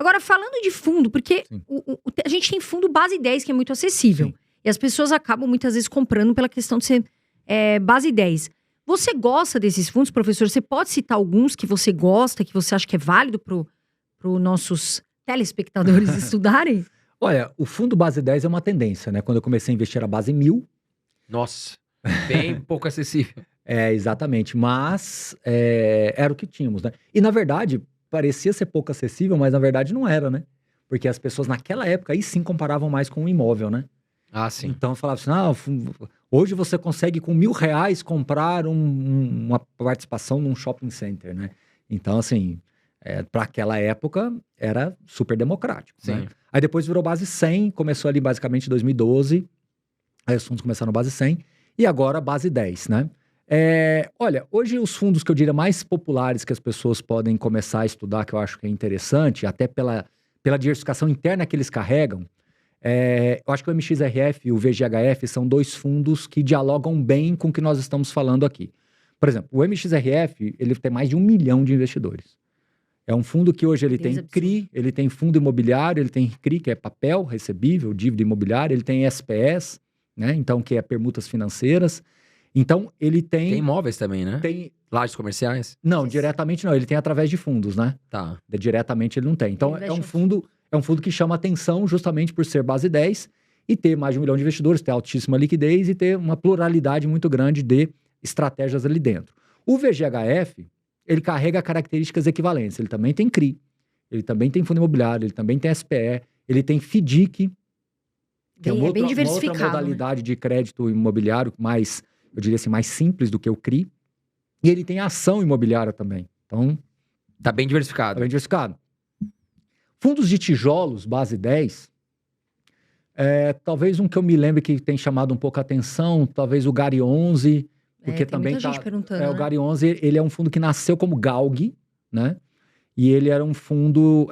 Agora, falando de fundo, porque a gente tem fundo base 10 que é muito acessível. Sim. E as pessoas acabam muitas vezes comprando pela questão de ser base 10. Você gosta desses fundos, professor? Você pode citar alguns que você gosta, que você acha que é válido para os nossos telespectadores estudarem? Olha, o fundo base 10 é uma tendência, né? Quando eu comecei a investir era base 1000. Nossa, bem pouco acessível. Exatamente. Mas era o que tínhamos, né? E na verdade, parecia ser pouco acessível, mas na verdade não era, né? Porque as pessoas naquela época aí sim comparavam mais com o imóvel, né? Ah, sim. Então falava assim, hoje você consegue com R$1.000 comprar uma participação num shopping center, né? Então assim, para aquela época era super democrático, né? Aí depois virou base 100, começou ali basicamente em 2012, aí os fundos começaram base 100, e agora base 10, né? Olha, hoje os fundos que eu diria mais populares que as pessoas podem começar a estudar, que eu acho que é interessante, até pela diversificação interna que eles carregam, eu acho que o MXRF e o VGHF são dois fundos que dialogam bem com o que nós estamos falando aqui. Por exemplo, o MXRF, ele tem mais de 1 milhão de investidores. É um fundo que hoje ele tem CRI, ele tem fundo imobiliário, ele tem CRI, que é papel recebível, dívida imobiliária, ele tem SPS, né? Então, que é permutas financeiras. Então, ele tem... Tem imóveis também, né? Tem... Lajes comerciais? Não, diretamente não. Ele tem através de fundos, né? Tá. Diretamente ele não tem. Então, é um fundo que chama atenção justamente por ser base 10 e ter mais de 1 milhão de investidores, ter altíssima liquidez e ter uma pluralidade muito grande de estratégias ali dentro. O VGHF, ele carrega características equivalentes. Ele também tem CRI, ele também tem fundo imobiliário, ele também tem SPE, ele tem FDIC, que é uma bem diversificado, outra modalidade de crédito imobiliário mais, eu diria assim, mais simples do que o CRI. E ele tem ação imobiliária também. Então, tá bem diversificado. Tá bem diversificado. Fundos de tijolos, base 10, talvez um que eu me lembre que tem chamado um pouco a atenção, talvez o Gari 11, porque também muita gente perguntando, né? O Gari 11, ele é um fundo que nasceu como GALG, né? E ele era um fundo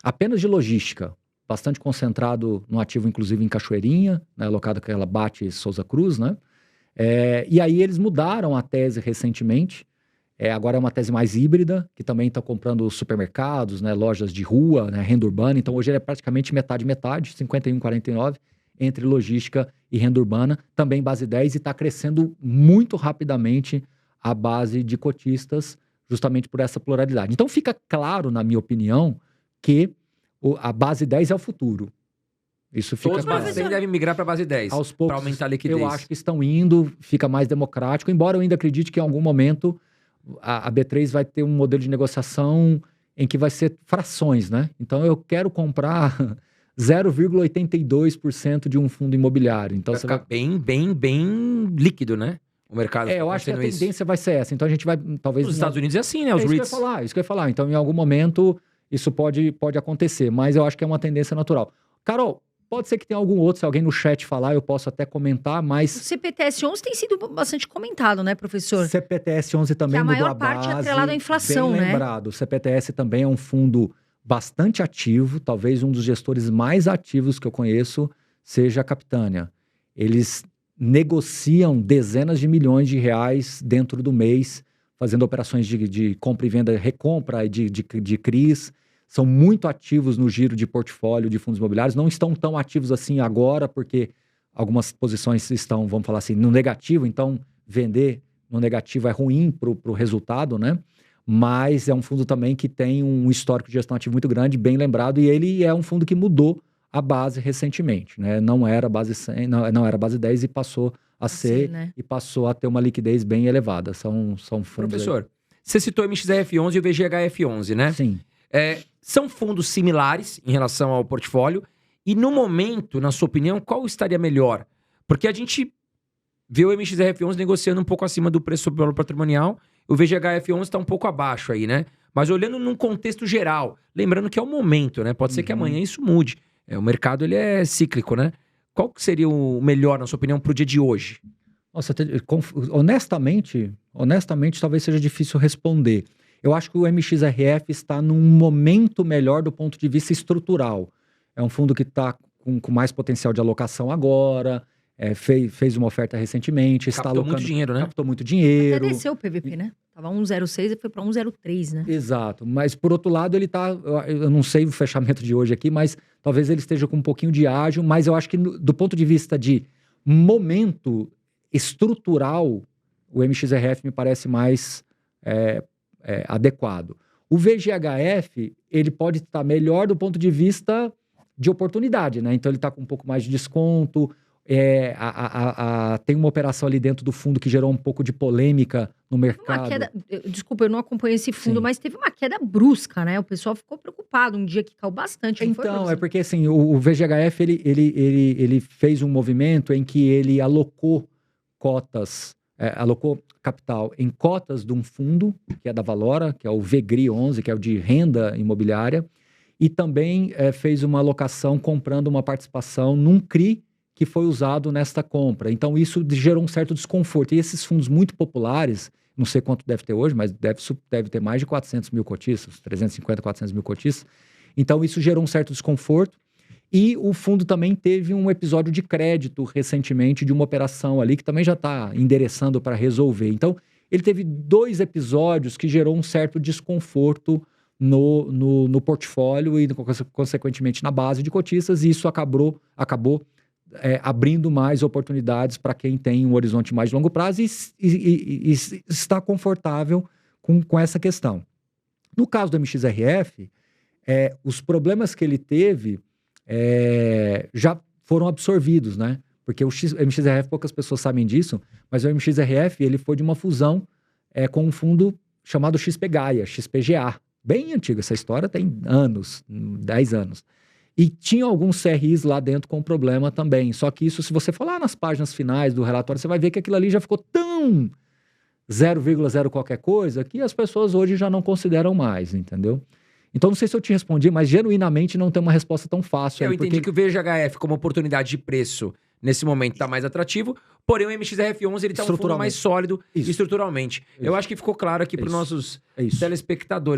apenas de logística, bastante concentrado no ativo, inclusive em Cachoeirinha, né? Alocado com aquela Bate Souza Cruz, né? E aí eles mudaram a tese recentemente. Agora é uma tese mais híbrida, que também está comprando supermercados, né, lojas de rua, né, renda urbana. Então hoje ele é praticamente metade, 51-49, entre logística e renda urbana. Também base 10 e está crescendo muito rapidamente a base de cotistas, justamente por essa pluralidade. Então fica claro, na minha opinião, que a base 10 é o futuro. Isso fica claro. Todos os bases devem migrar para a base 10, aos poucos, para aumentar a liquidez. Eu acho que estão indo, fica mais democrático, embora eu ainda acredite que em algum momento a B3 vai ter um modelo de negociação em que vai ser frações, né? Então eu quero comprar 0,82% de um fundo imobiliário. Então vai ficar bem líquido, né? O mercado. Eu acho que a tendência vai ser essa. Então a gente vai, talvez... Nos Estados Unidos é assim, né? Os REITs. Isso que eu ia falar. Então em algum momento isso pode acontecer, mas eu acho que é uma tendência natural. Carol, pode ser que tenha algum outro, se alguém no chat falar, eu posso até comentar, mas... O CPTS-11 tem sido bastante comentado, né, professor? CPTS-11 também mudou a base. Que a maior parte é atrelada à inflação, bem lembrado. O CPTS também é um fundo bastante ativo, talvez um dos gestores mais ativos que eu conheço seja a Capitânia. Eles negociam dezenas de milhões de reais dentro do mês, fazendo operações de compra e venda, recompra e de CRIs. São muito ativos no giro de portfólio de fundos imobiliários. Não estão tão ativos assim agora, porque algumas posições estão, vamos falar assim, no negativo. Então, vender no negativo é ruim para o resultado, né? Mas é um fundo também que tem um histórico de gestão ativa muito grande, bem lembrado. E ele é um fundo que mudou a base recentemente, né? Não era base 100, não era base 10 e passou a ser, né? E passou a ter uma liquidez bem elevada. São fundos... Professor, você citou o MXRF11 e o VGHF11, né? Sim. São fundos similares em relação ao portfólio e no momento, na sua opinião, qual estaria melhor? Porque a gente vê o MXRF11 negociando um pouco acima do preço sobre valor patrimonial, o VGHF11 está um pouco abaixo aí, né? Mas olhando num contexto geral, lembrando que é o momento, né? Pode ser que amanhã isso mude. O mercado ele é cíclico, né? Qual que seria o melhor, na sua opinião, para o dia de hoje? Nossa, honestamente, talvez seja difícil responder. Eu acho que o MXRF está num momento melhor do ponto de vista estrutural. É um fundo que está com mais potencial de alocação agora, fez uma oferta recentemente, está Captou alocando... muito dinheiro, né? Captou muito dinheiro. Até desceu o PVP, né? Tava 1,06 e foi pra 1,03, né? Exato, mas por outro lado ele tá, eu não sei o fechamento de hoje aqui, mas talvez ele esteja com um pouquinho de ágio, mas eu acho que do ponto de vista de momento estrutural, o MXRF me parece mais adequado. O VGHF, ele pode estar melhor do ponto de vista de oportunidade, né? Então ele está com um pouco mais de desconto, tem uma operação ali dentro do fundo que gerou um pouco de polêmica no mercado. Uma queda, desculpa, eu não acompanho esse fundo, Sim. mas teve uma queda brusca, né? O pessoal ficou preocupado um dia que caiu bastante. Não foi, Então, professor? porque assim, o VGHF, ele fez um movimento em que ele alocou cotas, alocou capital em cotas de um fundo, que é da Valora, que é o VGRI 11, que é o de renda imobiliária, e também fez uma alocação comprando uma participação num CRI que foi usado nesta compra. Então, isso gerou um certo desconforto. E esses fundos muito populares, não sei quanto deve ter hoje, mas deve ter mais de 400 mil cotistas, 350, 400 mil cotistas. Então, isso gerou um certo desconforto. E o fundo também teve um episódio de crédito recentemente de uma operação ali que também já está endereçando para resolver. Então, ele teve 2 episódios que gerou um certo desconforto no portfólio e, consequentemente, na base de cotistas. E isso acabou abrindo mais oportunidades para quem tem um horizonte mais de longo prazo e está confortável com essa questão. No caso do MXRF, os problemas que ele teve já foram absorvidos, né? Porque o MXRF, poucas pessoas sabem disso, mas o MXRF ele foi de uma fusão com um fundo chamado XP Gaia, XPGA. Bem antigo, essa história tem anos, 10 anos. E tinha alguns CRIs lá dentro com problema também. Só que isso, se você for lá nas páginas finais do relatório, você vai ver que aquilo ali já ficou tão 0,0 qualquer coisa que as pessoas hoje já não consideram mais, entendeu? Então, não sei se eu te respondi, mas genuinamente não tem uma resposta tão fácil. Eu entendi que o VGHF, como oportunidade de preço, nesse momento está mais atrativo, porém o MXRF11 ele está um fundo mais sólido estruturalmente. Eu acho que ficou claro aqui para os nossos telespectadores.